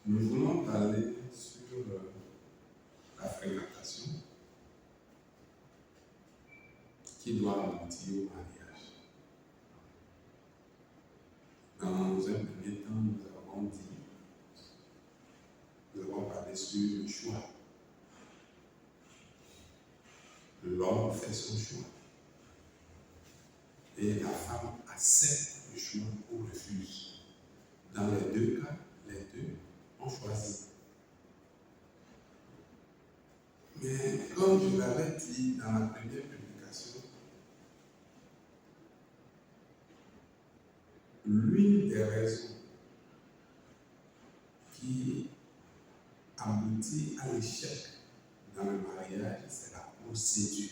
Nous voulons parler sur la fréquentation qui doit aboutir au mariage. Dans un premier temps, nous avons parlé sur le choix. L'homme fait son choix. Et la femme accepte le choix ou refuse. Dans les deux cas, les deux ont choisi. Mais comme je l'avais dit dans la première publication, l'une des raisons qui aboutit à l'échec dans le mariage, c'est la procédure.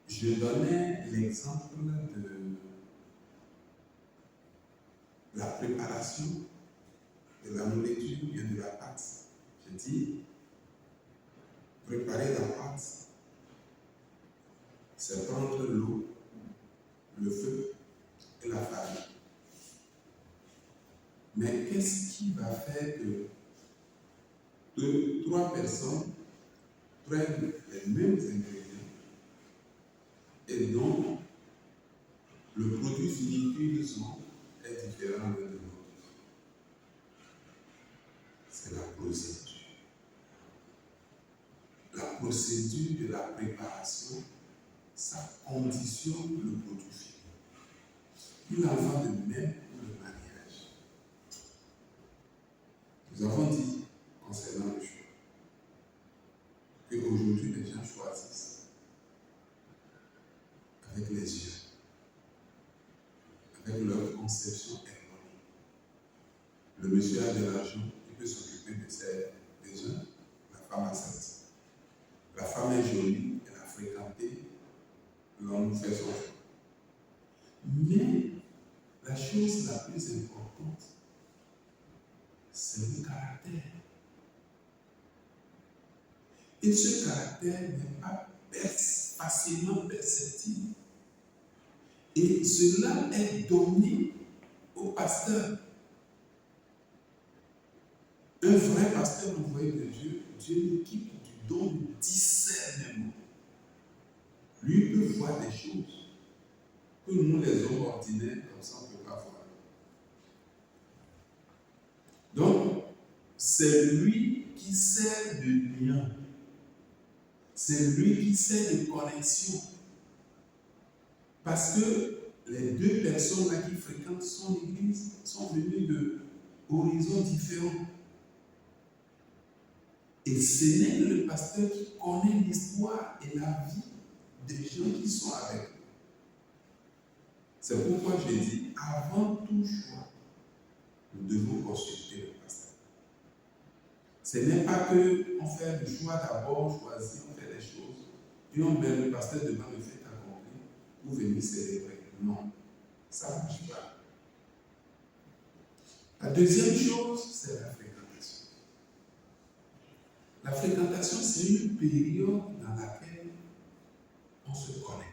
Je donnais l'exemple de la préparation de la nourriture ou bien de la pâte. Je dis, préparer la pâte, c'est prendre l'eau, le feu et la farine. Mais qu'est-ce qui va faire que trois personnes prennent les mêmes ingrédients et dont le produit fini qu'ils ont est différent l'un de l'autre? C'est la procédure. La procédure de la préparation, ça conditionne le produit fini. Il en va de même pour le mariage. Nous avons dit, concernant le choix, qu'aujourd'hui les gens choisissent avec les yeux, avec leur conception erronée. Le monsieur a de l'argent, il peut s'occuper de ses besoins, la femme accepte. La femme est jolie, elle a fréquenté, l'homme fait son choix. Mais la chose la plus importante, c'est le caractère. Et ce caractère n'est pas facilement perceptible. Et cela est donné au pasteur. Un vrai pasteur envoyé de Dieu, Dieu l'équipe du don du discernement. Lui peut voir des choses que nous, les hommes ordinaires, comme ça, on ne peut pas voir. Donc, c'est lui qui sert de lien. C'est lui qui sert de connexion. Parce que les deux personnes là qui fréquentent son église sont venues d'horizons différents. Et ce n'est le pasteur qui connaît l'histoire et la vie des gens qui sont avec lui. C'est pourquoi je dis, avant tout choix, nous devons consulter le pasteur. Ce n'est pas qu'on fait le choix d'abord, choisir, on fait les choses, et on met le pasteur devant le fait accompli pour venir célébrer. Non, ça ne marche pas. La deuxième chose, c'est la fréquentation. La fréquentation, c'est une période dans laquelle on se connaît.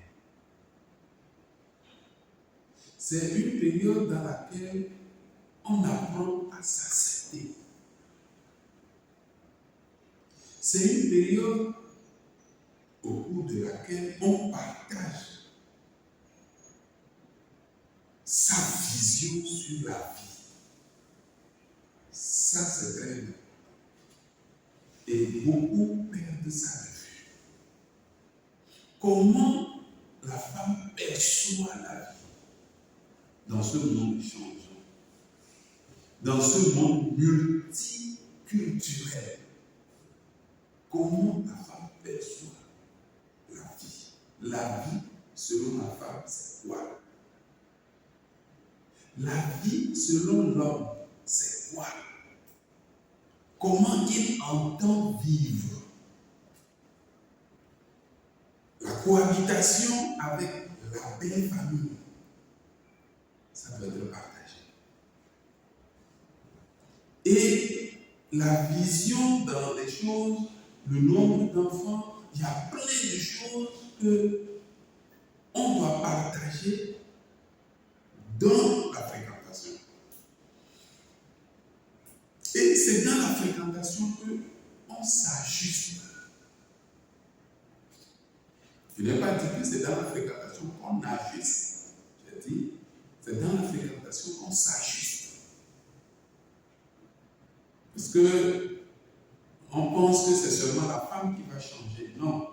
C'est une période dans laquelle on apprend à s'accepter. C'est une période au cours de laquelle on partage sa vision sur la vie. Ça, c'est très important. Et beaucoup perdent ça de vue. Comment la femme perçoit la vie dans ce monde changeant, dans ce monde multiculturel? Comment la femme perçoit la vie? La vie, selon la femme, c'est quoi? La vie, selon l'homme, c'est quoi? Comment il entend vivre? La cohabitation avec la belle famille, ça doit être partagé. Et la vision dans les choses, le nombre d'enfants, il y a plein de choses qu'on doit partager dans la fréquentation. c'est dans la fréquentation qu'on s'ajuste. Je n'ai pas dit que c'est dans la fréquentation qu'on ajuste. J'ai dit, c'est dans la fréquentation qu'on s'ajuste. Parce que on pense que c'est seulement la femme qui va changer. Non.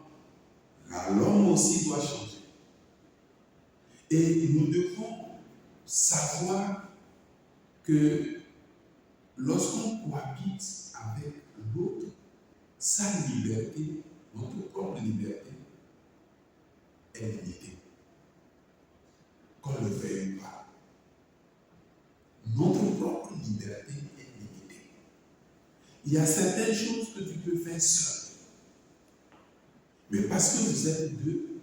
L'homme aussi doit changer. Et nous devons savoir que lorsqu'on cohabite avec l'autre, sa liberté, notre propre liberté, est limitée. Qu'on le veuille ou pas. Notre propre liberté est limitée. Il y a certaines choses que tu peux faire seul. Mais parce que vous êtes deux,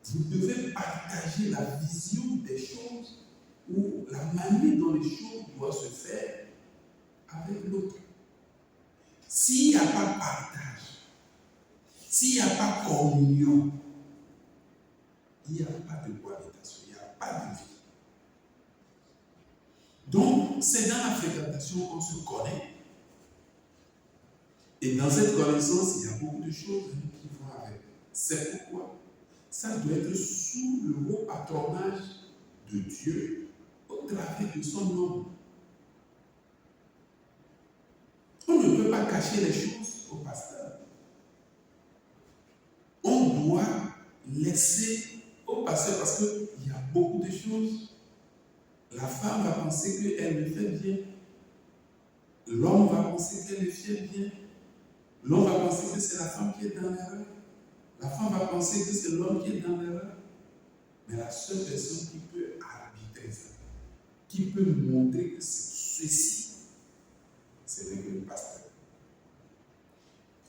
vous devez partager la vision des choses ou la manière dont les choses doivent se faire avec l'autre. S'il n'y a pas partage, s'il n'y a pas communion, il n'y a pas de cohabitation, il n'y a pas de vie. Donc, c'est dans la fréquentation qu'on se connaît. Et dans cette connaissance, il y a beaucoup de choses qui vont avec. C'est pourquoi ça doit être sous le haut patronage de Dieu au travers de son nom. On ne peut pas cacher les choses au pasteur. On doit laisser au pasteur parce qu'il y a beaucoup de choses. La femme va penser qu'elle le fait bien. L'homme va penser qu'elle le fait bien. L'homme va penser que c'est la femme qui est dans l'erreur. La femme va penser que c'est l'homme qui est dans l'erreur. Mais la seule personne qui peut arbitrer ça, qui peut montrer que c'est ceci, c'est le pasteur.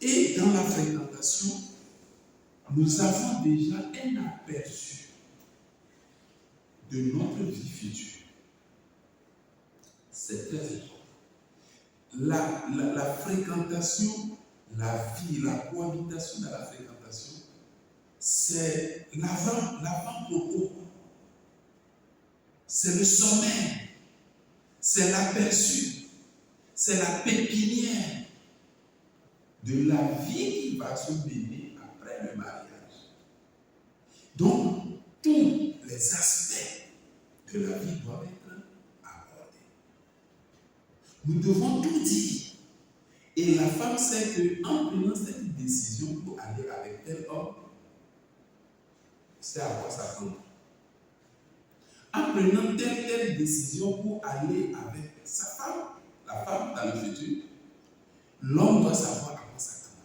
Et dans la fréquentation, nous avons déjà un aperçu de notre vie future. C'est très important. La fréquentation, la vie, la cohabitation dans la fréquentation, c'est l'avant-propos. C'est le sommet. C'est l'aperçu. C'est la pépinière de la vie qui va se mener après le mariage. Donc, tous les aspects de la vie doivent être abordés. Nous devons tout dire. Et la femme sait qu'en prenant cette décision pour aller avec tel homme, c'est à quoi s'attendre. En prenant telle décision pour aller avec sa femme, la femme dans le futur, l'homme doit savoir à quoi s'attendre.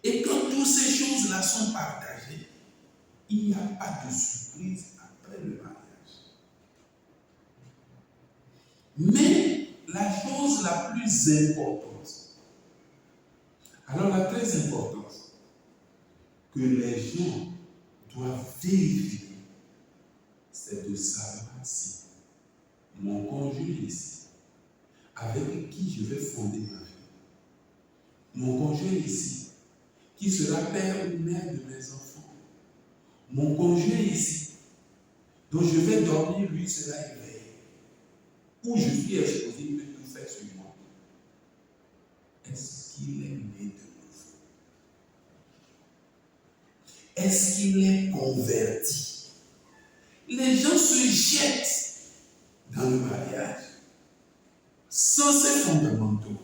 Et quand toutes ces choses-là sont partagées, il n'y a pas de surprise après le mariage. Mais la chose la plus importante, alors la très importante, que les gens doivent vérifier, c'est de savoir si mon conjoint ici, avec qui je vais fonder ma vie, mon conjoint ici, qui sera père ou mère de mes enfants, mon conjoint ici, dont je vais dormir, lui sera éveillé, où je suis exposé, il peut tout faire sur moi. Est-ce qu'il est né de nouveau? Est-ce qu'il est converti? Les gens se jettent dans le mariage sans ces fondamentaux.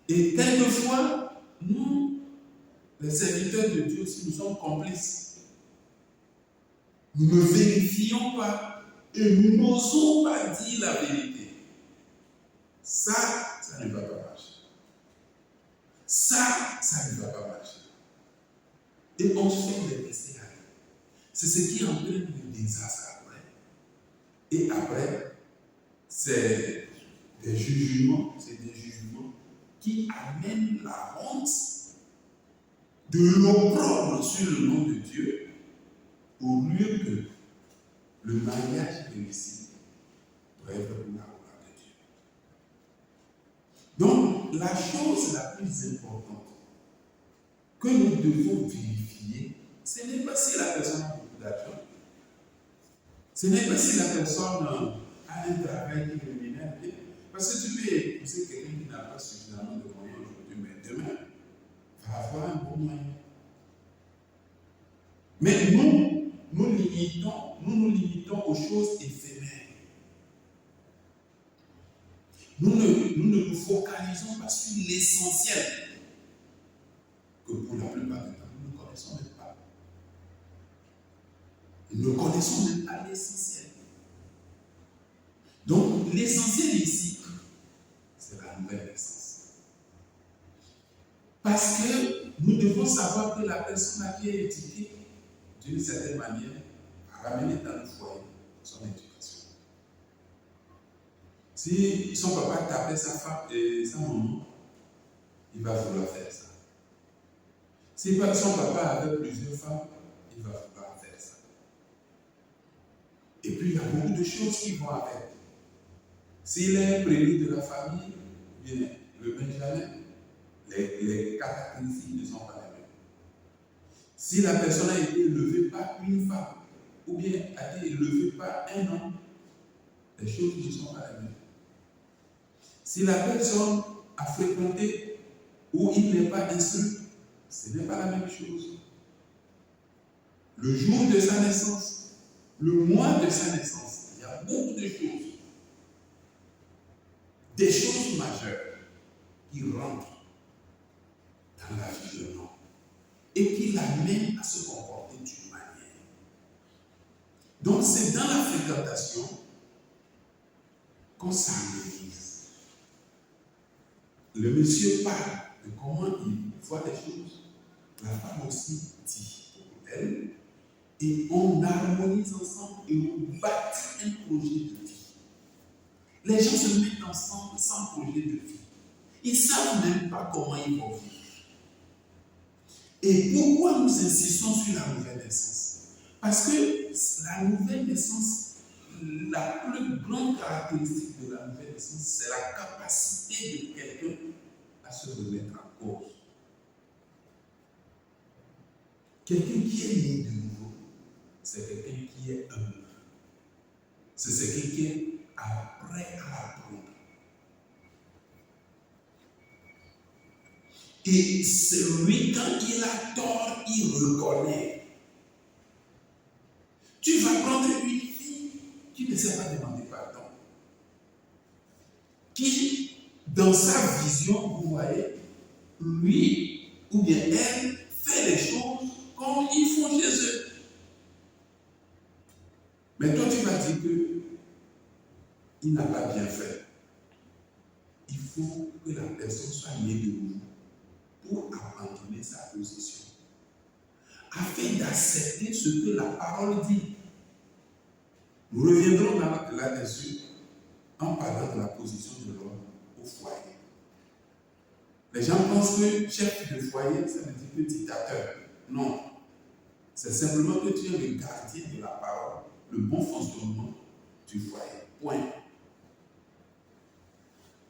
Et quelquefois, nous, les serviteurs de Dieu aussi, nous sommes complices. Nous ne vérifions pas et nous n'osons pas dire la vérité. Ça ne va pas marcher. Ça ne va pas marcher. Et on se fait des laisser aller. C'est ce qui entraîne le désastre après. Et après, c'est des jugements qui amènent la honte de l'opprobre sur le nom de Dieu, au lieu que le mariage réussi doit être pour la gloire de Dieu. Donc, la chose la plus importante que nous devons vérifier, ce n'est pas si la personne a beaucoup d'argent, ce n'est pas si la personne a un travail qui rémunère bien. Parce que tu peux épouser quelqu'un qui n'a pas suffisamment de moyens aujourd'hui, mais demain, va avoir un bon moyen. Mais nous nous limitons aux choses éphémères. Nous ne nous focalisons pas sur l'essentiel, que pour la plupart du temps, nous ne connaissons même pas. Nous ne connaissons même pas l'essentiel. Donc, l'essentiel ici, c'est la nouvelle naissance. Parce que nous devons savoir que la personne à qui est éduquée, d'une certaine manière, a ramené dans le foyer son éducation. Si son papa tapait sa femme et sa maman, il va vouloir faire ça. Si son papa avait plusieurs femmes, il va vouloir faire ça. Et puis il y a beaucoup de choses qui vont avec. S'il est prévu de la famille, bien, le Benjamin, les caractéristiques ne sont pas les mêmes. Si la personne a été élevée par une femme, ou bien a été élevée par un homme, les choses ne sont pas les mêmes. Si la personne a fréquenté ou il n'est pas instruit, ce n'est pas la même chose. Le jour de sa naissance, le mois de sa naissance, il y a beaucoup de choses. Des choses majeures qui rentrent dans la vie de l'homme et qui l'amènent à se comporter d'une manière. Donc c'est dans la fréquentation qu'on s'harmonise. Le monsieur parle de comment il voit les choses. La femme aussi dit pour elle. Et on harmonise ensemble et on bâtit un projet de vie. Les gens se mettent ensemble sans projet de vie. Ils ne savent même pas comment ils vont vivre. Et pourquoi nous insistons sur la nouvelle naissance? Parce que la nouvelle naissance, la plus grande caractéristique de la nouvelle naissance, c'est la capacité de quelqu'un à se remettre en cause. Quelqu'un qui est né de nouveau, c'est quelqu'un qui est humble. C'est quelqu'un qui est prêt à apprendre. Et celui, quand il a tort, il reconnaît. Tu vas prendre une fille qui ne sait pas demander pardon. Qui, dans sa vision, vous voyez, lui ou bien elle fait les choses comme ils font chez eux. Mais toi, tu vas dire qu'il n'a pas bien fait. Il faut que la personne soit née de nouveau pour abandonner sa position, afin d'accepter ce que la parole dit. Nous reviendrons là-dessus en parlant de la position de l'homme au foyer. Les gens pensent que chef de foyer, ça veut dire que dictateur. Non. C'est simplement que tu es le gardien de la parole, le bon fonctionnement du foyer. Point.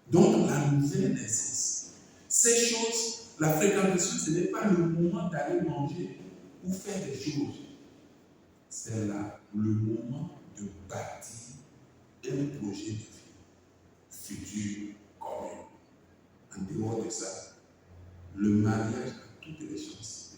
Donc, la nouvelle naissance, ces choses, la fréquentation, ce n'est pas le moment d'aller manger ou faire des choses. C'est là le moment de bâtir un projet de vie futur commun. En dehors de ça, le mariage a toutes les chances